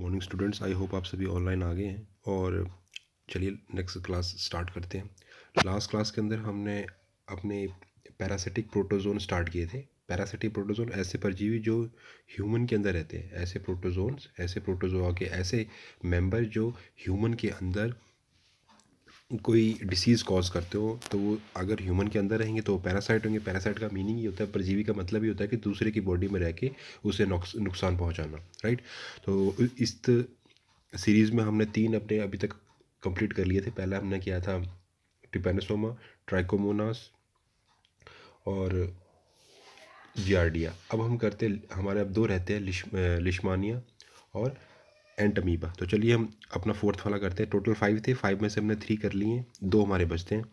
Morning students, I hope आप सभी online आ गए हैं। और चलिए नेक्स्ट क्लास स्टार्ट करते हैं। लास्ट क्लास के अंदर हमने अपने पैरासिटिक प्रोटोजोन स्टार्ट किए थे। पैरासिटिक प्रोटोजोन ऐसे परजीवी जो ह्यूमन के अंदर रहते हैं, ऐसे प्रोटोजोन्स, ऐसे प्रोटोजोआ के ऐसे मेंबर जो ह्यूमन के अंदर कोई डिसीज़ कॉज करते हो, तो वो अगर ह्यूमन के अंदर रहेंगे तो वो पैरासाइट होंगे। पैरासाइट का मीनिंग ये होता है, परजीवी का मतलब ही होता है कि दूसरे की बॉडी में रह के उसे नुकसान पहुंचाना, राइट। तो इस सीरीज़ में हमने 3 अपने अभी तक कंप्लीट कर लिए थे। पहला हमने किया था ट्रिपैनोसोमा, ट्राइकोमोनास और जियार्डिया। अब हम करते, हमारे अब 2 रहते हैं, लिशमानिया और एंटमीबा। तो चलिए हम अपना फोर्थ वाला करते हैं। टोटल 5 थे, 5 में से हमने 3 कर लिए, 2 हमारे बचते हैं।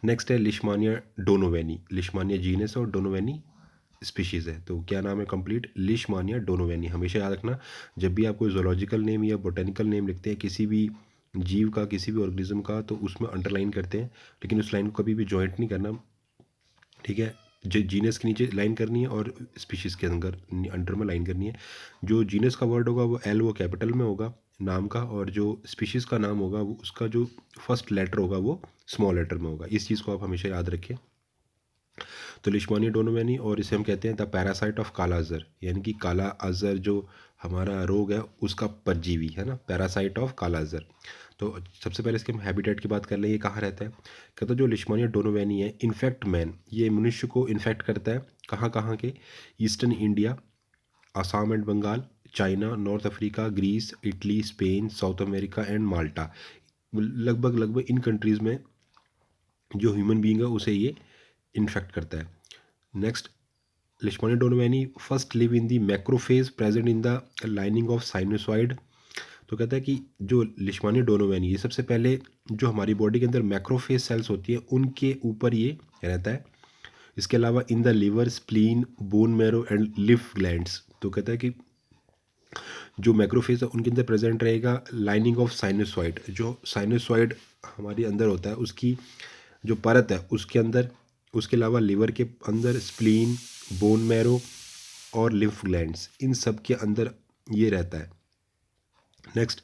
नेक्स्ट है लिशमानिया डोनोवेनी। लिशमानिया जीनस और डोनोवेनी स्पीशीज़ है। तो क्या नाम है कंप्लीट? लिशमानिया डोनोवेनी। हमेशा याद रखना, जब भी आप कोई जोलॉजिकल नेम या बोटेनिकल नेम लिखते हैं किसी भी जीव का, किसी भी ऑर्गेनिज्म का, तो उसमें अंडरलाइन करते हैं, लेकिन उस लाइन को कभी भी जॉइंट नहीं करना, ठीक है। जीनस के नीचे लाइन करनी है और स्पीशीज़ के अंडर में लाइन करनी है। जो जीनस का वर्ड होगा वो एल, वो कैपिटल में होगा नाम का, और जो स्पीशीज़ का नाम होगा वो उसका जो फर्स्ट लेटर होगा वो स्मॉल लेटर में होगा। इस चीज़ को आप हमेशा याद रखें। तो लिशमानिया डोनोवेनी, और इसे हम कहते हैं द पैरासाइट ऑफ काला अज़र, यानी कि काला अज़र जो हमारा रोग है उसका परजीवी है ना, पैरासाइट ऑफ काला अज़र। तो सबसे पहले इसके हम हैबिटेट की बात कर लें, ये कहाँ रहता है। कहते हैं जो लिशमानिया डोनोवेनी है, इन्फेक्ट मैन, ये मनुष्य को इन्फेक्ट करता है। कहाँ कहाँ के? Eastern India, Assam and Bengal, China, north Africa, Greece, Italy, Spain, south America and Malta. लगभग लगभग इन कंट्रीज़ में जो ह्यूमन बीइंग है उसे ये इन्फेक्ट करता है। Next, Leishmania donovani first live in the macrophage present in the lining of sinusoid. तो कहता है कि जो लिशमानिया डोनोवेनी, ये सबसे पहले जो हमारी बॉडी के अंदर मैक्रोफेज सेल्स होती है उनके ऊपर ये रहता है। इसके अलावा in the liver, spleen, bone marrow and लिफ ग्लैंड्स। तो कहता है कि जो मैक्रोफेज है उनके अंदर प्रेजेंट रहेगा लाइनिंग ऑफ साइनोसॉइड। जो साइनोसॉइड हमारे अंदर होता है उसकी जो परत है उसके अंदर, उसके अलावा लिवर के अंदर स्प्लीन, बोन मैरो और लिम्फ ग्लैंड्स, इन सब के अंदर ये रहता है। Next,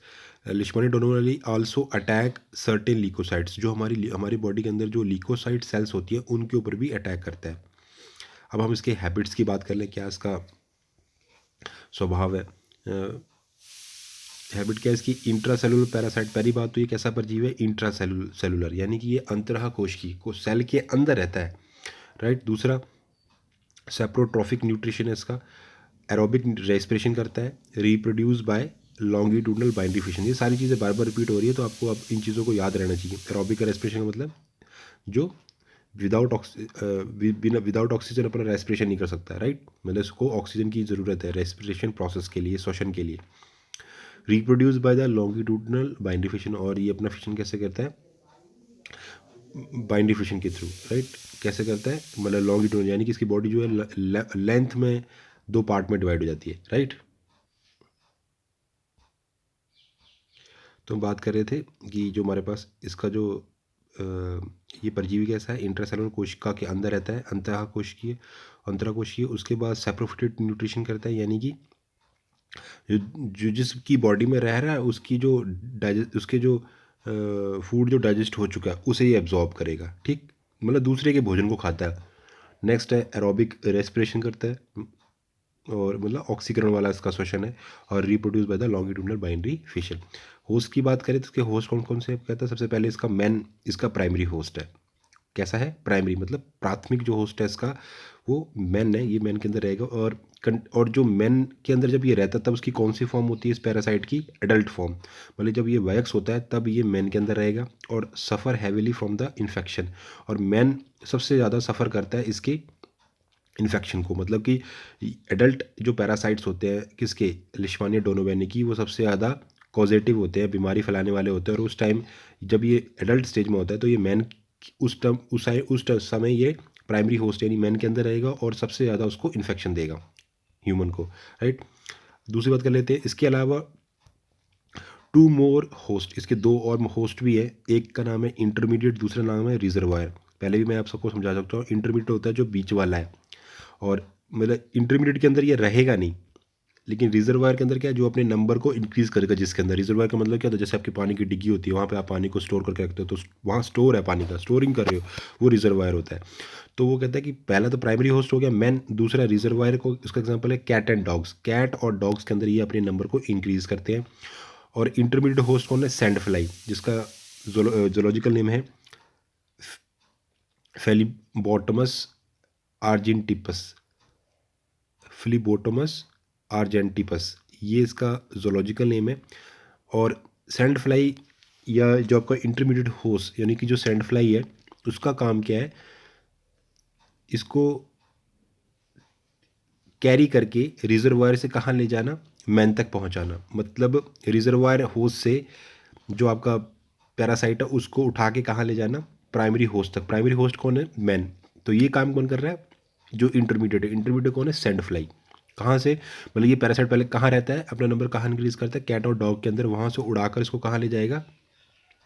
Leishmania donovani also attack certain leucocytes. जो हमारी बॉडी के अंदर जो लीकोसाइट सेल्स होती है उनके ऊपर भी अटैक करता है। अब हम इसके हैबिट्स की बात कर लें, क्या इसका स्वभाव है। हैबिट क्या है इसकी? Intra cellular parasite. पहली बात तो ये कैसा परजीवी है? इंट्रा सेलुलर, यानी कि ये अंतरह कोशिकी को सेल के अंदर रहता है, राइट। दूसरा, सेप्रोट्रॉफिक न्यूट्रिशन है इसका। एरोबिक रेस्पिरेशन करता है। Reproduce by longitudinal binary fission. ये सारी चीज़ें बार बार रिपीट हो रही है, तो आपको अब इन चीज़ों को याद रहना चाहिए। एरोबिक रेस्पिरेशन का मतलब जो विदाउट ऑक्सीजन अपना रेस्पिरेशन नहीं कर सकता, राइट। मतलब इसको ऑक्सीजन की ज़रूरत है रेस्पिरेशन प्रोसेस के लिए, श्वसन के लिए। Reproduce by the longitudinal binary fission, और ये अपना फिशन कैसे करता है? बाइनरी फिशन के थ्रू, राइट। कैसे करता है? मतलब लॉन्गिट्यूड, यानी कि इसकी बॉडी जो है लेंथ में 2 पार्ट में डिवाइड हो जाती है, राइट। तो हम बात कर रहे थे कि जो हमारे पास इसका जो ये परजीवी कैसा है? इंट्रासेलुलर कोशिका के अंदर रहता है, अंतः कोशिकीय। उसके बाद सेप्रोफिटेट न्यूट्रिशन करता है, यानी कि जो जिसकी बॉडी में रह रहा है उसकी जो उसके जो फूड जो डाइजेस्ट हो चुका है उसे ये एब्जॉर्ब करेगा, ठीक। मतलब दूसरे के भोजन को खाता है। नेक्स्ट है एरोबिक रेस्पिरेशन करता है, और मतलब ऑक्सीकरण वाला इसका श्वसन है। और reproduce by the longitudinal binary fission. Host की बात करें तो इसके होस्ट कौन कौन से कहता है? सबसे पहले इसका मैन, इसका प्राइमरी होस्ट है। कैसा है? प्राइमरी, मतलब प्राथमिक जो होस्ट है इसका वो मैन है, ये मैन के अंदर रहेगा। और जो मैन के अंदर जब ये रहता है तब उसकी कौन सी फॉर्म होती है इस पैरासाइट की? Adult form. मतलब जब ये वयस्क होता है तब ये मैन के अंदर रहेगा और सफ़र हैविली फ्रॉम द इन्फेक्शन। और मैन सबसे ज़्यादा सफ़र करता है इसके इन्फेक्शन को। मतलब कि एडल्ट जो पैरासाइट्स होते हैं किसके? लिशमानिया डोनोवेनी की, वो सबसे ज़्यादा कॉजेटिव होते हैं, बीमारी फैलाने वाले होते हैं। और उस टाइम जब ये एडल्ट स्टेज में होता है तो ये मैन उस समय ये प्राइमरी होस्ट यानी मैन के अंदर रहेगा और सबसे ज़्यादा उसको इन्फेक्शन देगा ह्यूमन को, राइट। दूसरी बात कर लेते हैं, इसके अलावा 2 मोर होस्ट, इसके 2 और होस्ट भी है। एक का नाम है इंटरमीडिएट, दूसरा नाम है रिजर्वायर। पहले भी मैं आप सबको समझा सकता हूँ। इंटरमीडिएट होता है जो बीच वाला है, और मतलब इंटरमीडिएट के अंदर ये रहेगा नहीं, लेकिन रिजर्वायर के अंदर क्या है, जो अपने नंबर को इंक्रीज़ करेगा, जिसके अंदर रिजर्वायर का मतलब क्या होता है, जैसे आपकी पानी की डिग्गी होती है, वहाँ पे आप पानी को स्टोर करके रखते हो, तो वहाँ स्टोर है पानी का, स्टोरिंग कर रहे हो, वो रिजर्वायर होता है। तो वो कहता है कि पहला तो प्राइमरी होस्ट हो गया मैन, दूसरा रिजर्वायर को, इसका एग्जांपल है कैट एंड डॉग्स। कैट और डॉग्स के अंदर ये अपने नंबर को इंक्रीज़ करते हैं। और इंटरमीडिएट होस्ट कौन है, सैंड फ्लाई, जिसका जोलॉजिकल नेम है फेलिबोटमस आर्जेंटिपस। फिलिबोटोमस आर्जेंटिपस, ये इसका जोलॉजिकल नेम है। और सैंड फ्लाई या जो आपका इंटरमीडिएट होस्ट यानी कि जो सैंड फ्लाई है, उसका काम क्या है, इसको कैरी करके रिजर्वायर से कहाँ ले जाना, मैन तक पहुँचाना। मतलब रिजर्वायर होस्ट से जो आपका पैरासाइट है उसको उठा के कहाँ ले जाना, प्राइमरी होस्ट तक। प्राइमरी होस्ट कौन है, मैन। तो ये काम कौन कर रहा है, जो इंटरमीडिएट है। इंटरमीडिएट कौन है, सैंड फ्लाई। कहाँ से, मतलब ये पैरासाइट पहले कहाँ रहता है, अपना नंबर कहाँ इंक्रीज करता है, कैट और डॉग के अंदर, वहाँ से उड़ाकर इसको कहाँ ले जाएगा,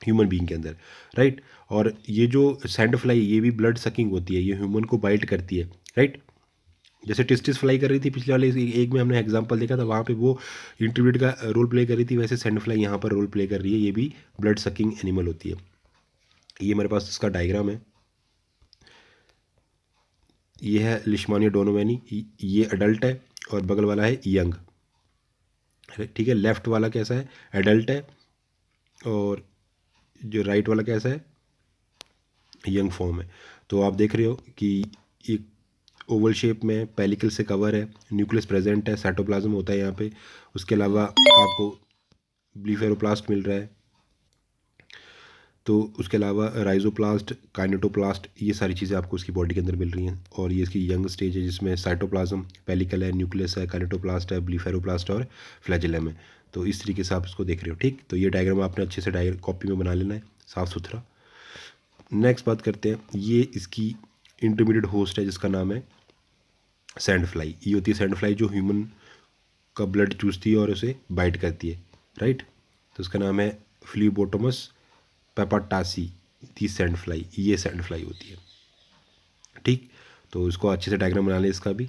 ह्यूमन बीइंग के अंदर, राइट। और ये जो सैंड फ्लाई, ये भी ब्लड सकिंग होती है, ये ह्यूमन को बाइट करती है, राइट। जैसे टिस्टिस फ्लाई कर रही थी पिछले वाले एक में हमने एग्जांपल देखा था, वहाँ पे वो इंटरमीडिएट का रोल प्ले कर रही थी, वैसे सैंड फ्लाई यहाँ पर रोल प्ले कर रही है, ये भी ब्लड सकिंग एनिमल होती है। ये मेरे पास इसका डायग्राम है, ये है लिशमानिया डोनोवेनी, ये अडल्ट है और बगल वाला है यंग, ठीक है। लेफ्ट वाला कैसा है, एडल्ट है, और जो राइट वाला कैसा है, यंग फॉर्म है। तो आप देख रहे हो कि एक ओवल शेप में पेलिकल से कवर है, न्यूक्लियस प्रेजेंट है, साइटोप्लाज्म होता है यहाँ पे। उसके अलावा आपको ब्लीफेरोप्लास्ट मिल रहा है, तो उसके अलावा राइजोप्लास्ट, काइनेटोप्लास्ट, ये सारी चीज़ें आपको उसकी बॉडी के अंदर मिल रही हैं। और ये इसकी यंग स्टेज है, जिसमें साइटोप्लाज्म, पेलिकल है, न्यूक्लियस है, काइनेटोप्लास्ट है, ब्लीफेरोप्लास्ट और फ्लैजेलम है। तो इस तरीके से आप इसको देख रहे हो, ठीक। तो ये डायग्राम आपने अच्छे से डायग्राम कॉपी में बना लेना है, साफ़ सुथरा। नेक्स्ट बात करते हैं, ये इसकी इंटरमीडिएट होस्ट है, जिसका नाम है सैंड फ्लाई। ये होती है सैंड फ्लाई जो ह्यूमन का ब्लड चूसती है और उसे बाइट करती है, राइट। तो उसका नाम है फ्लीबोटोमस पेपाटासी दी सैंड फ्लाई, ये सैंड फ्लाई होती है, ठीक। तो इसको अच्छे से डायग्राम बना लें इसका भी।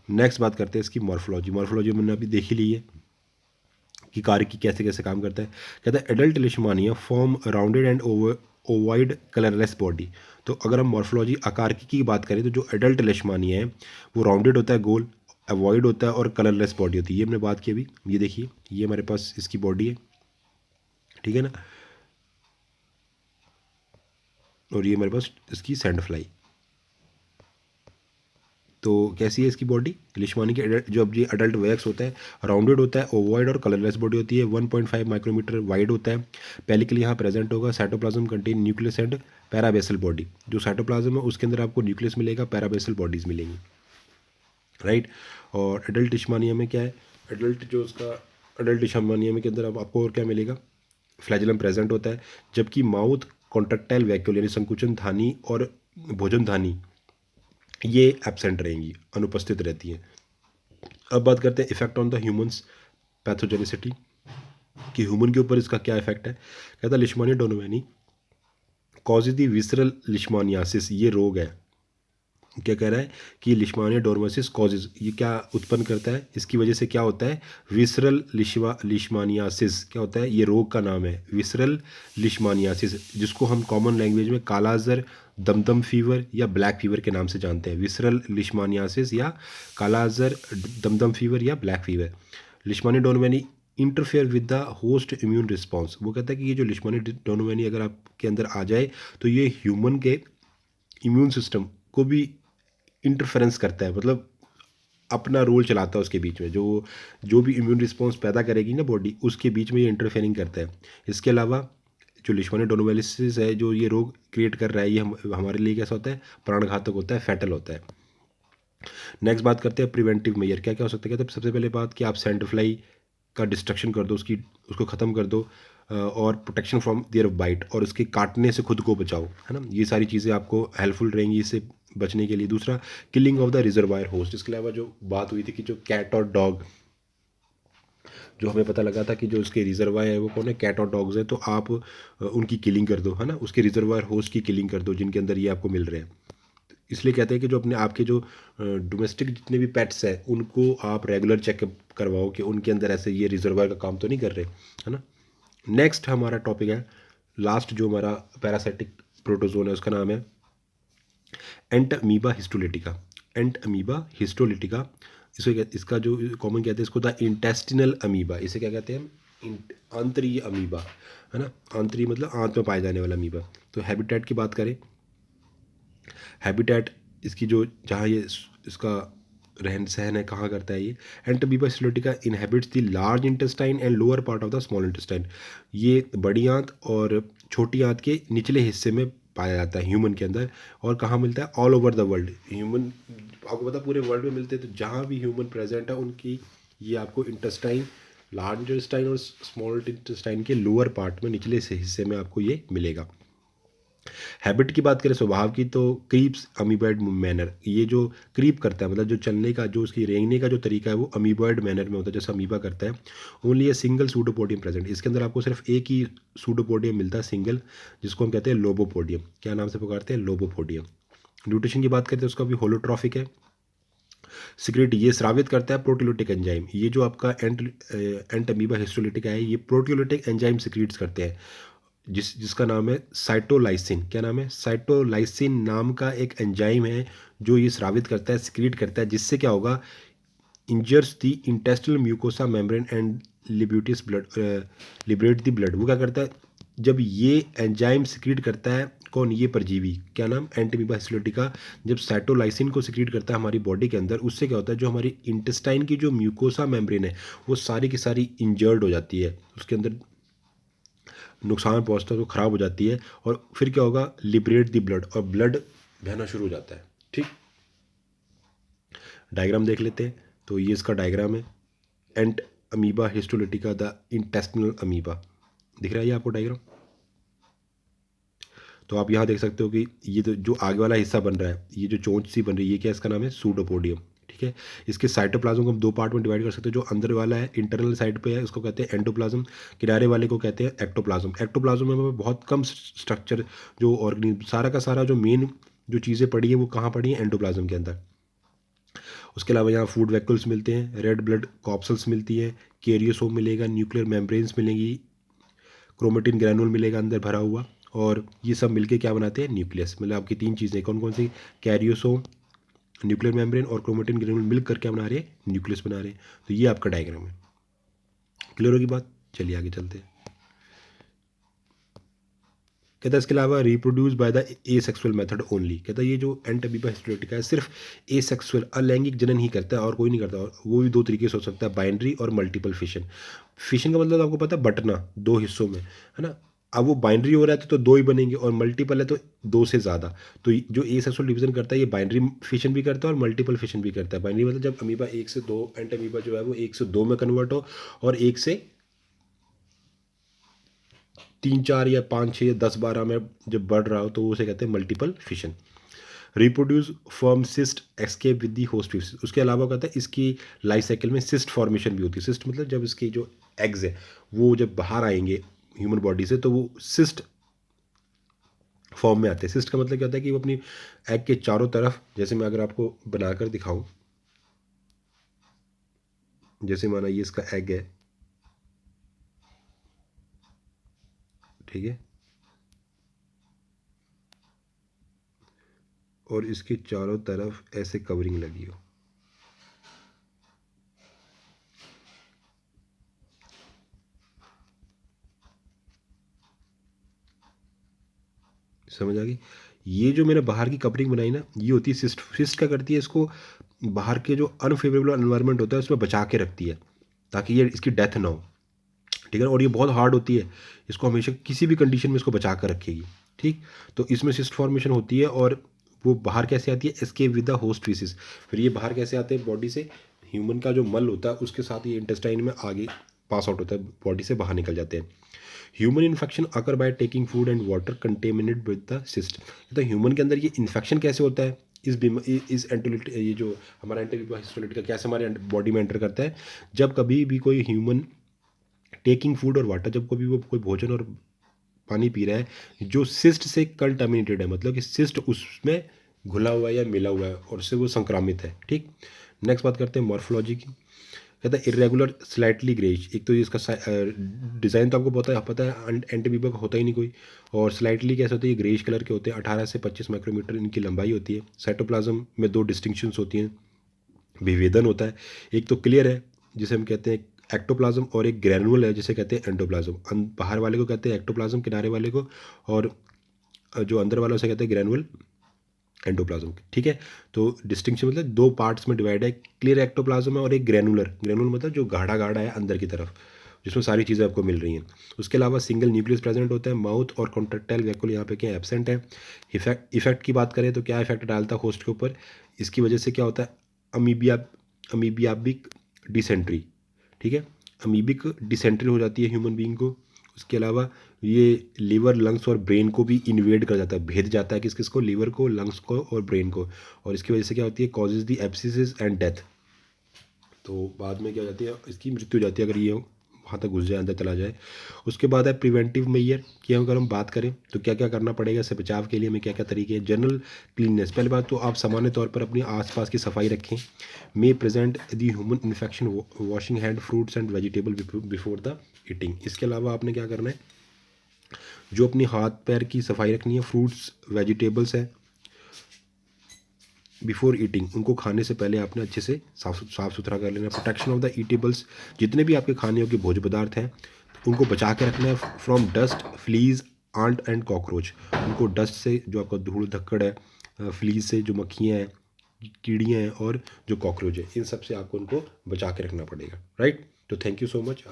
नेक्स्ट बात करते हैं इसकी मॉर्फोलॉजी। मॉर्फोलॉजी मैंने अभी देख ही ली है कि कार्की कैसे कैसे काम करता है। कहता है adult Leishmania form rounded and ovoid colourless body. तो अगर हम मॉर्फोलॉजी आकार की बात करें, तो जो एडल्ट लिशमानिया है वो राउंडेड होता है, गोल, अवॉइड होता है, और कलरलेस बॉडी होती है। ये हमने बात की अभी, ये देखिए, ये हमारे पास इसकी बॉडी है, ठीक है ना। और ये मेरे पास इसकी सैंड फ्लाई। तो कैसी है इसकी बॉडी, लिशमानी के एडल्ट, जो अब ये अडल्ट वैक्स होता है, राउंडेड होता है, ओवॉइड और कलरलेस बॉडी होती है, 1.5 माइक्रोमीटर वाइड होता है, पेलिकल यहाँ प्रेजेंट होगा, cytoplasm contain nucleus and parabasal body. जो साइटोप्लाज्म है उसके अंदर आपको न्यूक्लियस मिलेगा, पैराबेसल बॉडीज मिलेंगी, राइट। और एडल्ट लिशमानिया में क्या है, एडल्ट जो उसका एडल्ट लिशमानिया में के अंदर अब आपको और क्या मिलेगा, फ्लैजेलम प्रेजेंट होता है, जबकि माउथ कॉन्ट्रेक्टाइल वैक्यूल यानी संकुचन धानी और भोजन धानी ये एब्सेंट रहेंगी, अनुपस्थित रहती हैं। अब बात करते हैं effect on the humans pathogenicity, कि ह्यूमन के ऊपर इसका क्या इफेक्ट है। कहता है लिशमानिया डोनोवेनी कॉजेज दी विसरल लिशमानियासिस, ये रोग है। क्या कह रहा है कि लिशमानिया डोरमेसिस कॉजेज, ये क्या उत्पन्न करता है, इसकी वजह से क्या होता है, विसरल लिशमानियासिस क्या होता है, ये रोग का नाम है विसरल लिशमानियासिस, जिसको हम कॉमन लैंग्वेज में कालाजर, दमदम फीवर या ब्लैक फीवर के नाम से जानते हैं। विसरल लिशमानियासिस या कालाजर, दमदम फीवर या black fever. Leishmania donovani interfere with the host immune response. वो कहता है कि ये जो लिशमानिया डोनोवेनी अगर आपके अंदर आ जाए, तो ये ह्यूमन के इम्यून सिस्टम को भी इंटरफेरेंस करता है, मतलब अपना रोल चलाता है उसके बीच में, जो जो भी इम्यून रिस्पॉन्स पैदा करेगी ना बॉडी, उसके बीच में ये इंटरफेयरिंग करता है। इसके अलावा जो लिशमानिया डोनोवेलिसिस है, जो ये रोग क्रिएट कर रहा है, ये हमारे लिए कैसा होता है, प्राणघातक होता है, फैटल होता है। नेक्स्ट बात करते हैं प्रिवेंटिव मेजर, क्या क्या हो सकता है। कहते हैं सबसे पहले बात कि आप सैंड फ्लाई का डिस्ट्रक्शन कर दो, उसको ख़त्म कर दो, और प्रोटेक्शन फ्रॉम देयर बाइट, और उसके काटने से खुद को बचाओ, है ना। ये सारी चीज़ें आपको हेल्पफुल रहेंगी इससे बचने के लिए। दूसरा, killing of the reservoir host. इसके अलावा जो बात हुई थी कि जो कैट और डॉग, जो हमें पता लगा था कि जो उसके रिजर्वायर है वो कौन है, कैट और डॉग्स है, तो आप उनकी किलिंग कर दो, है ना, उसके रिजर्वायर होस्ट की किलिंग कर दो जिनके अंदर ये आपको मिल रहे हैं। इसलिए कहते हैं कि जो अपने आपके जो डोमेस्टिक जितने भी पेट्स हैं उनको आप रेगुलर चेकअप करवाओ कि उनके अंदर ऐसे ये रिजर्वायर का काम तो नहीं कर रहे, है ना। नेक्स्ट हमारा टॉपिक है, लास्ट जो हमारा पैरासिटिक प्रोटोजोन है उसका नाम है एंट अमीबा हिस्टोलिटिका। एंट अमीबा हिस्टोलिटिका, इसका जो कॉमन कहते हैं इसको द इंटेस्टिनल अमीबा, इसे क्या कहते हैं, आंतरीय अमीबा, है ना। आंतरीय मतलब आंत में पाए जाने वाला अमीबा। तो हैबिटेट की बात करें, हैबिटेट इसकी जो जहाँ ये इसका रहन सहन है, कहाँ करता है ये, Entamoeba histolytica inhabits the large intestine and lower part of the small intestine. ये बड़ी आंत और छोटी आंत के निचले हिस्से में पाया जाता है ह्यूमन के अंदर। और कहाँ मिलता है, all over the world. Human आपको पता पूरे वर्ल्ड में मिलते हैं, तो जहाँ भी ह्यूमन प्रेजेंट है उनकी ये आपको इंटेस्टाइन, लार्ज इंटेस्टाइन और स्मॉल इंटेस्टाइन के लोअर पार्ट में निचले से हिस्से में आपको ये मिलेगा। हैबिट की बात करें स्वभाव की, तो क्रीप्स अमीबॉइड मैनर, ये जो क्रीप करता है मतलब जो चलने का जो उसकी रेंगने का जो तरीका है वो अमीबॉइड मैनर में होता है, जैसे अमीबा करता है। Only a single pseudopodium present, इसके अंदर आपको सिर्फ एक ही सूडोपोडियम मिलता है सिंगल, जिसको हम कहते हैं लोबोपोडियम। क्या नाम से पुकारते हैं, लोबोपोडियम। न्यूट्रिशन की बात करते हैं उसका भी होलोट्रॉफिक है। सिक्रेट, ये स्रावित करता है प्रोटियोलिटिक एंजाइम। ये जो आपका एंट अमीबा हिस्टोलिटिका है ये प्रोटियोलिटिक एंजाइम सिक्रीट्स करते हैं, जिसका नाम है साइटोलाइसिन। क्या नाम है, साइटोलाइसिन नाम का एक एंजाइम है जो ये स्रावित करता है, सिक्रीट करता है, जिससे क्या होगा, injures the intestinal mucosa membrane and liberates blood, liberate the blood. वो क्या करता है, जब ये एंजाइम सिक्रीट करता है, कौन, ये परजीवी, क्या नाम, एंटीमीबा हिस्टोलिटिका, जब साइटोलाइसिन को सिक्रीट करता है हमारी बॉडी के अंदर, उससे क्या होता है, जो हमारी इंटेस्टाइन की जो म्यूकोसा मेम्ब्रेन है वो सारी की सारी इंजर्ड हो जाती है, उसके अंदर नुकसान पहुंचता है, तो ख़राब हो जाती है। और फिर क्या होगा, लिबरेट द ब्लड, और ब्लड बहना शुरू हो जाता है। ठीक, डायग्राम देख लेते हैं। तो ये इसका डायग्राम है, Entamoeba histolytica the intestinal amoeba, दिख रहा है ये आपको डायग्राम। तो आप यहाँ देख सकते हो कि ये जो आगे वाला हिस्सा बन रहा है, ये जो चोंच सी बन रही है, ये क्या, इसका नाम है सूडोपोडियम। ठीक है, इसके साइटोप्लाज्म को हम दो पार्ट में डिवाइड कर सकते हैं। जो अंदर वाला है इंटरनल साइड पे है उसको कहते हैं एंडोप्लाज्म, किनारे वाले को कहते हैं एक्टोप्लाज्म। एक्टोप्लाज्म में हमें बहुत कम स्ट्रक्चर, जो ऑर्गेनिज्म सारा का सारा जो मेन जो चीज़ें पड़ी है वो कहाँ पड़ी हैं, एंडोप्लाज्म के अंदर। उसके अलावा यहाँ फूड वैक्यूल्स मिलते हैं, रेड ब्लड कॉप्सल्स मिलती है, कैरियोसोम मिलेगा, न्यूक्लियर मेम्ब्रेन्स मिलेंगी, क्रोमेटिन ग्रैनुल मिलेगा अंदर भरा हुआ, और ये सब मिलके क्या बनाते हैं, न्यूक्लियस। मतलब आपकी तीन चीज़ें कौन कौन सी, कैरियोसोम, न्यूक्लियर मेम्ब्रेन और क्रोमेटिन ग्रैनुल मिलकर क्या बना रहे हैं, न्यूक्लियस बना रहे हैं। तो ये आपका डायग्राम है। क्लियर होगी बात, चलिए आगे चलते हैं। कहता है इसके अलावा reproduce by the A sexual method only. कहता है ये जो एंटमीबा हिस्टोलिटिका है सिर्फ ए सेक्सुअल अलैंगिक जनन ही करता है और कोई नहीं करता। और वो भी दो तरीके से हो सकता है, बाइनरी और मल्टीपल फिशन। फिशन का मतलब आपको पता है, बटना दो हिस्सों में, है ना। अब वो बाइनरी हो रहा है तो दो ही बनेंगे, और मल्टीपल है तो दो से ज़्यादा। तो जो ए सेक्सुअल डिवीजन करता है ये बाइनरी फिशन भी करता है और मल्टीपल फिशन भी करता है। बाइनरी मतलब जब अमीबा एक से दो, एंटमीबा जो है वो एक से दो में कन्वर्ट हो, और एक से तीन चार या पाँच छः या 10 12 में जब बढ़ रहा हो तो उसे कहते हैं multiple fission. Reproduce form cyst escape with the host. उसके अलावा कहता है इसकी लाइफ साइकिल में सिस्ट फॉर्मेशन भी होती है। सिस्ट मतलब जब इसके जो एग्स है वो जब बाहर आएंगे ह्यूमन बॉडी से तो वो सिस्ट फॉर्म में आते हैं। सिस्ट का मतलब क्या होता है कि वो अपनी एग के चारों तरफ, जैसे मैं अगर आपको बनाकर दिखाऊं, जैसे माना ये इसका एग है, ठीक है, और इसके चारों तरफ ऐसे कवरिंग लगी हो, समझ आ गई। ये जो मैंने बाहर की कवरिंग बनाई ना, ये होती है सिस्ट। सिस्ट क्या करती है, इसको बाहर के जो अनफेवरेबल एनवायरनमेंट होता है उसमें बचा के रखती है ताकि ये इसकी डेथ ना हो। ठीक है, और ये बहुत हार्ड होती है, इसको हमेशा किसी भी कंडीशन में इसको बचा कर रखेगी। ठीक, तो इसमें सिस्ट फॉर्मेशन होती है, और वो बाहर कैसे आती है, escape with the host faeces. फिर ये बाहर कैसे आते हैं बॉडी से, ह्यूमन का जो मल होता है उसके साथ ये इंटेस्टाइन में आगे पास आउट होता है, बॉडी से बाहर निकल जाते हैं। Human infection occur by taking food and water contaminate with the cyst. तो ह्यूमन के अंदर ये इन्फेक्शन कैसे होता है, इस एंटोलिट, ये जो हमारा एंटोलिट का कैसे हमारे बॉडी में एंटर करता है, जब कभी भी कोई ह्यूमन टेकिंग फूड और वाटर, जब कभी वो कोई भोजन और पानी पी रहा है जो सिस्ट से कंटामिनेटेड है, मतलब कि सिस्ट उसमें घुला हुआ है या मिला हुआ है और उससे वो संक्रामित है। ठीक, नेक्स्ट बात करते हैं मॉर्फोलॉजी की। कहता है इरेगुलर स्लाइटली ग्रेइश, एक तो ये इसका डिज़ाइन तो आपको पता है एंटीमीबा का होता ही नहीं कोई, और स्लाइटली कैसे होते हैं, ये ग्रेइश कलर के होते हैं, 18 से 25 माइक्रोमीटर इनकी लंबाई होती है। साइटोप्लाज्म में दो डिस्टिंक्शंस होती हैं, विभेदन होता है, एक तो क्लियर है जिसे हम कहते हैं एक्टोप्लाज्म, और एक ग्रैनुअल है जिसे कहते हैं एंडोप्लाज्म। बाहर वाले को कहते हैं एक्टोप्लाज्म, किनारे वाले को, और जो अंदर वाला उसे कहते हैं ग्रैनुअल एंडोप्लाज्म। ठीक है, तो डिस्टिंक्शन मतलब दो पार्ट्स में डिवाइड है, क्लियर एक्टोप्लाज्म है और एक ग्रैनुलर। ग्रैनुलर मतलब जो गाढ़ा गाढ़ा है अंदर की तरफ, जिसमें सारी चीज़ें आपको मिल रही हैं। उसके अलावा सिंगल न्यूक्लियस प्रेजेंट होता है। माउथ और कॉन्ट्रेक्टाइल वैक्यूल यहाँ पे क्या एब्सेंट है। इफेक्ट की बात करें तो क्या इफेक्ट डालता है होस्ट के ऊपर, इसकी वजह से क्या होता है, अमीबियाबिक डिसेंट्री। ठीक है, अमीबिक डिसेंट्री हो जाती है ह्यूमन बीइंग को। उसके अलावा ये लीवर, लंग्स और ब्रेन को भी इन्वेड कर जाता है, भेद जाता है किसको, लीवर को, लंग्स को और ब्रेन को, और इसकी वजह से क्या होती है, causes the abscess and death. तो बाद में क्या हो जाती है, इसकी मृत्यु हो जाती है अगर ये वहाँ तक घुस जाए, अंदर चला जाए। उसके बाद है प्रिवेंटिव मेजर की अगर हम बात करें तो क्या क्या करना पड़ेगा इससे बचाव के लिए, हमें क्या क्या तरीके हैं। जनरल क्लीननेस, पहली बात तो आप सामान्य तौर पर अपनी आसपास की सफाई रखें। May present the human infection, washing hand, fruits and vegetable before the eating. इसके अलावा आपने क्या करना है, जो अपनी हाथ पैर की सफाई रखनी है, फ्रूट्स वेजिटेबल्स हैं, बिफोर ईटिंग, उनको खाने से पहले आपने अच्छे से साफ सुथरा कर लेना। प्रोटेक्शन ऑफ द ईटेबल्स, जितने भी आपके खाने योग्य भोज्य पदार्थ हैं उनको बचा के रखना है from dust, fleas, ant and cockroach. उनको डस्ट से, जो आपका धूल धक्कड़ है, फ्लीज से जो मक्खियाँ हैं, कीड़ियाँ हैं, और जो कॉकरोच है, इन सब से आपको उनको बचा के रखना पड़ेगा। राइट, तो थैंक यू सो मच।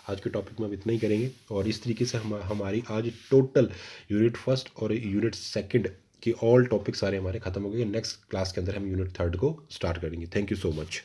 आज के टॉपिक में हम इतना ही करेंगे, और इस तरीके से हमारी आज टोटल यूनिट फर्स्ट और यूनिट सेकंड कि ऑल टॉपिक सारे हमारे खत्म हो गए। नेक्स्ट क्लास के अंदर हम यूनिट थर्ड को स्टार्ट करेंगे। Thank you so much.